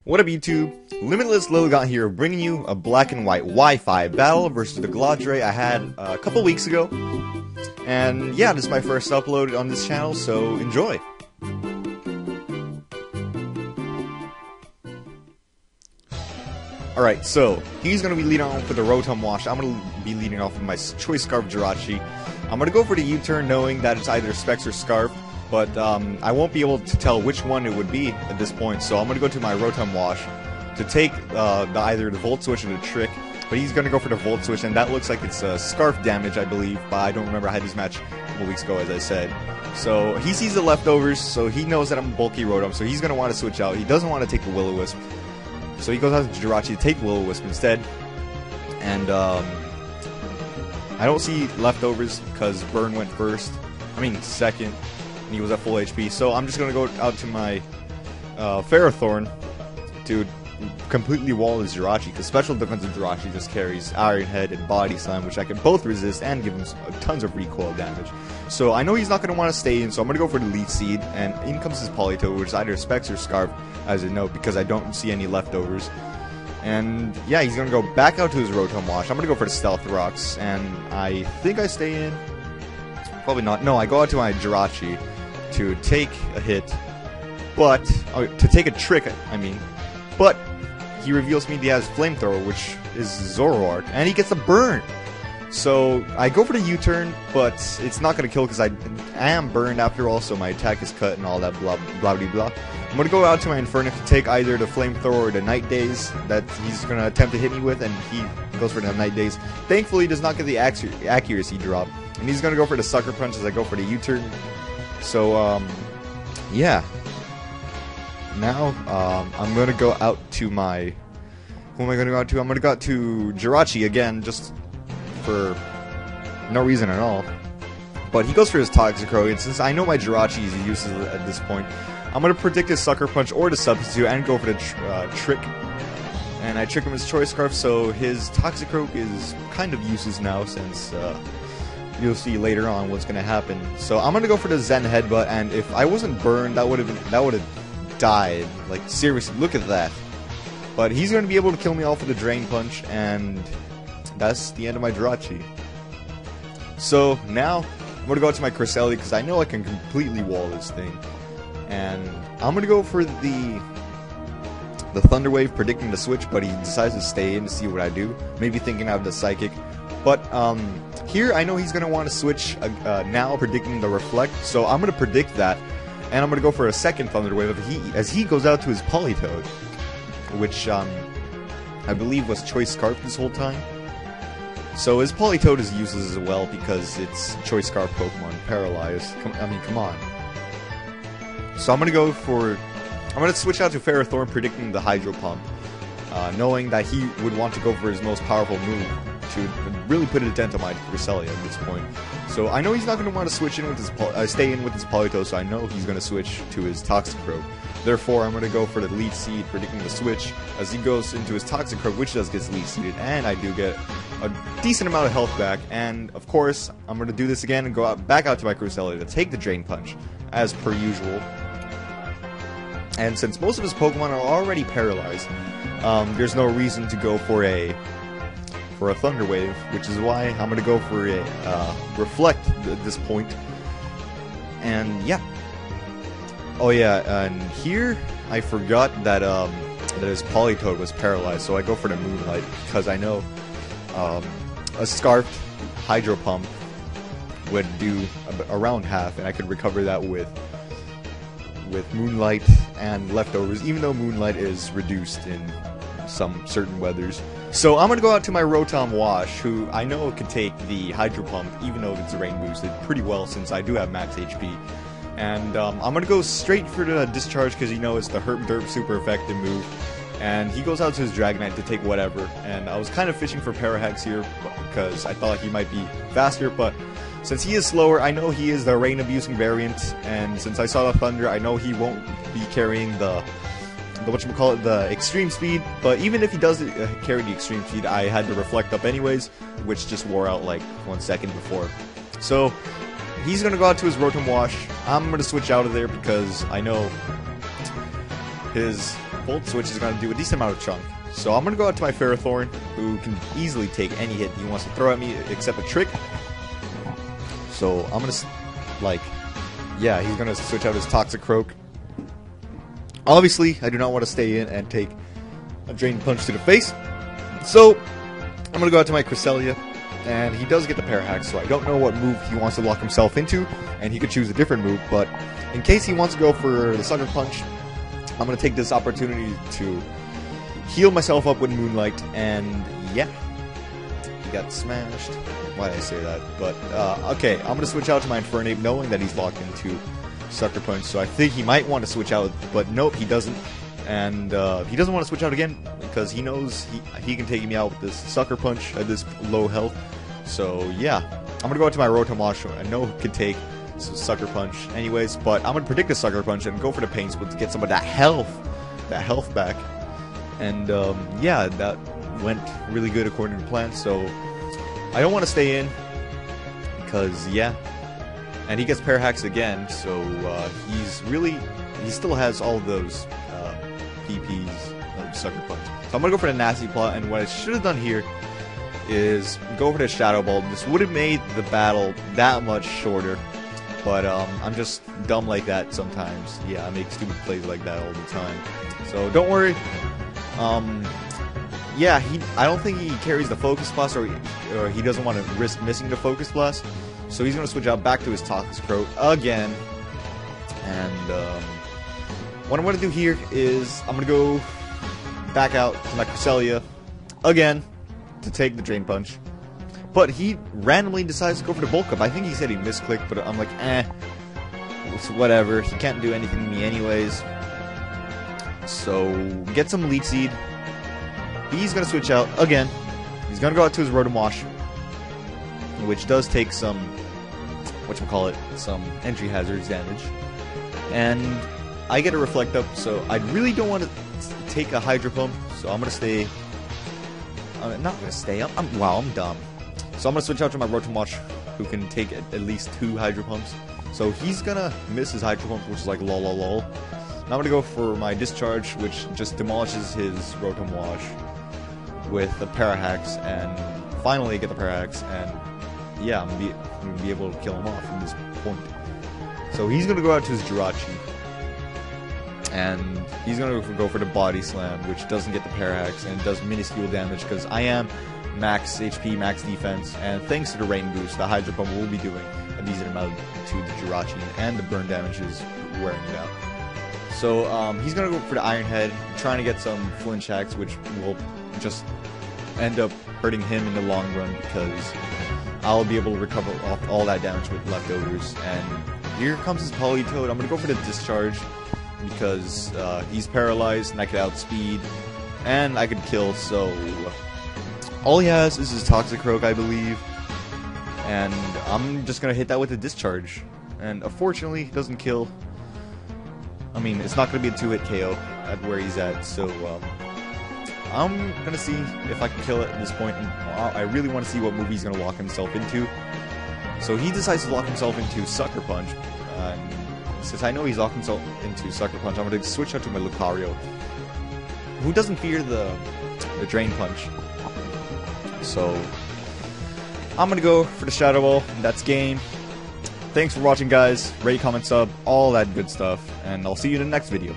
What up YouTube? LimitlessLilligant here, bringing you a black and white Wi-Fi battle versus TheGladre I had a couple weeks ago. And yeah, this is my first upload on this channel, so enjoy! Alright, so he's going to be leading off with the Rotom Wash. I'm going to be leading off with my Choice Scarf Jirachi. I'm going to go for the U-turn knowing that it's either Specs or Scarf, but I won't be able to tell which one it would be at this point, so I'm going to go to my Rotom Wash to take either the Volt Switch or the Trick, but he's going to go for the Volt Switch, and that looks like it's Scarf damage, I believe, but I don't remember. I had this match a couple weeks ago, as I said. So he sees the leftovers, so he knows that I'm a bulky Rotom, so he's going to want to switch out. He doesn't want to take the Will-O-Wisp. So he goes out to Jirachi to take Will-O-Wisp instead, and I don't see leftovers because Burn went second, and he was at full HP. So I'm just gonna go out to my Ferrothorn to completely wall his Jirachi, because Special Defensive Jirachi just carries Iron Head and Body Slam, which I can both resist and give him tons of recoil damage. So I know he's not going to want to stay in, so I'm going to go for the Leaf Seed, and in comes his Politoed, which is either Specs or Scarf, as a note, because I don't see any leftovers. And yeah, he's going to go back out to his Rotom Wash. I'm going to go for the Stealth Rocks, and I think I stay in. Probably not. No, I go out to my Jirachi to take a hit, but to take a trick, but he reveals to me that he has Flamethrower, which is Zoroark, and he gets a burn. So I go for the U-turn, but it's not going to kill because I am burned after all, so my attack is cut and all that blah blah blah blah. I'm going to go out to my Infernape to take either the Flamethrower or the Night Daze that he's going to attempt to hit me with, and he goes for the Night Daze. Thankfully, he does not get the accuracy drop, and he's going to go for the Sucker Punch as I go for the U-turn. So, yeah. Now, I'm going to go out to my... Who am I going to go out to? I'm going to go out to Jirachi again, just for no reason at all. But he goes for his Toxicroak, and since I know my Jirachi is useless at this point, I'm going to predict his Sucker Punch or the Substitute and go for the Trick. And I trick him his Choice Scarf, so his Toxicroak is kind of useless now, since you'll see later on what's going to happen. So I'm going to go for the Zen Headbutt, and if I wasn't burned, that would have died. Like, seriously, look at that. But he's going to be able to kill me off with a Drain Punch, and that's the end of my Jirachi. So now I'm going to go out to my Cresselia because I know I can completely wall this thing. And I'm going to go for the Thunder Wave, predicting the switch, but he decides to stay in to see what I do. Maybe thinking out of the Psychic. But here I know he's going to want to switch now, predicting the Reflect. So I'm going to predict that. And I'm going to go for a second Thunder Wave as he goes out to his Politoed, which I believe was Choice Scarf this whole time. So his Politoed is useless as well because it's Choice Scarf Pokemon, Paralyzed. Come on. So I'm going to switch out to Ferrothorn, predicting the Hydro Pump, knowing that he would want to go for his most powerful move to really put a dent on my Cresselia at this point. So I know he's not going to want to switch in with his stay in with his Politoed, so I know he's going to switch to his Toxicroak. Therefore, I'm going to go for the Leaf Seed, predicting the switch as he goes into his Toxicroak, which does get Leaf Seeded, and I do get a decent amount of health back. And of course, I'm going to do this again and go back out to my Cresselia to take the Drain Punch, as per usual. And since most of his Pokemon are already paralyzed, there's no reason to go for a Thunder Wave, which is why I'm going to go for a Reflect at this point. And yeah. Oh yeah, and here I forgot that his Politoed was paralyzed, so I go for the Moonlight because I know a Scarfed Hydro Pump would do around half, and I could recover that with Moonlight and leftovers, even though Moonlight is reduced in some certain weathers. So I'm going to go out to my Rotom Wash, who I know can take the Hydro Pump, even though it's rain boosted, pretty well since I do have max HP. And I'm going to go straight for the Discharge because you know it's the Herp Derp super effective move. And he goes out to his Dragonite to take whatever. And I was kind of fishing for Parahex here because I thought he might be faster, but since he is slower, I know he is the rain abusing variant, and since I saw the Thunder, I know he won't be carrying the Extreme Speed, but even if he does carry the Extreme Speed, I had to Reflect up anyways, which just wore out like 1 second before. So he's going to go out to his Rotom Wash. I'm going to switch out of there because I know his Volt Switch is going to do a decent amount of chunk. So I'm going to go out to my Ferrothorn, who can easily take any hit he wants to throw at me except a trick. So I'm going to, like, yeah, he's going to switch out his Toxic Croak. Obviously, I do not want to stay in and take a Drain Punch to the face. So I'm going to go out to my Cresselia, and he does get the Parahack, so I don't know what move he wants to lock himself into, and he could choose a different move, but in case he wants to go for the Sucker Punch, I'm going to take this opportunity to heal myself up with Moonlight, and yeah, he got smashed. Why did I say that? But, okay, I'm going to switch out to my Infernape, knowing that he's locked into Sucker Punch, so I think he might want to switch out, but nope, he doesn't. And he doesn't want to switch out again, because he knows he can take me out with this Sucker Punch at this low health. So, yeah, I'm going to go out to my Rotom Wash. I know he can take Sucker Punch anyways, but I'm going to predict a Sucker Punch and go for the Pain Split to get some of that health back. And, yeah, that went really good according to plan, so I don't want to stay in, because, yeah, and he gets Parahacks again, so he still has all of those PPs of Sucker Punch. So I'm going to go for the Nasty Plot, and what I should have done here is go for the Shadow Ball. This would have made the battle that much shorter, but I'm just dumb like that sometimes. Yeah, I make stupid plays like that all the time. So don't worry. Yeah, I don't think he carries the Focus Blast, or he doesn't want to risk missing the Focus Blast. So he's going to switch out back to his Toxic Croak again. And what I'm going to do here is I'm going to go back out to my Cresselia again to take the Drain Punch. But he randomly decides to go for the Bulk Up. I think he said he misclicked, but I'm like, it's whatever. He can't do anything to me anyways. So get some Leech Seed. He's going to switch out again. He's going to go out to his Rotom Wash, which does take some, some entry hazards damage. And I get a Reflect Up, so I really don't want to take a Hydro Pump, so I'm going to stay. I'm not going to stay. Wow, I'm dumb. So I'm going to switch out to my Rotom Wash, who can take at least 2 Hydro Pumps. So he's going to miss his Hydro Pump, which is like lol lol lol. Now I'm going to go for my Discharge, which just demolishes his Rotom Wash with the Parahacks, and finally get the Parahacks, and yeah, I'm going to be able to kill him off from this point. So he's going to go out to his Jirachi, and he's going to go for the Body Slam, which doesn't get the Parahacks, and does minuscule damage, because I am max HP, max defense, and thanks to the Rain Boost, the Hydro Pump will be doing a decent amount to the Jirachi, and the burn damage is wearing it out. So he's going to go for the Iron Head, trying to get some flinch hacks, which will just end up hurting him in the long run, because I'll be able to recover off all that damage with leftovers. And here comes his Politoed. I'm going to go for the Discharge, because he's paralyzed, and I could outspeed, and I could kill, so all he has is his Toxic Croak, I believe, and I'm just going to hit that with a Discharge, and unfortunately, he doesn't kill. I mean, it's not going to be a 2-hit KO at where he's at, so I'm going to see if I can kill it at this point, and I really want to see what move he's going to lock himself into. So he decides to lock himself into Sucker Punch, and since I know he's locked himself into Sucker Punch, I'm going to switch out to my Lucario, who doesn't fear the Drain Punch. So I'm going to go for the Shadow Ball, and that's game. Thanks for watching, guys. Rate, comment, sub, all that good stuff, and I'll see you in the next video.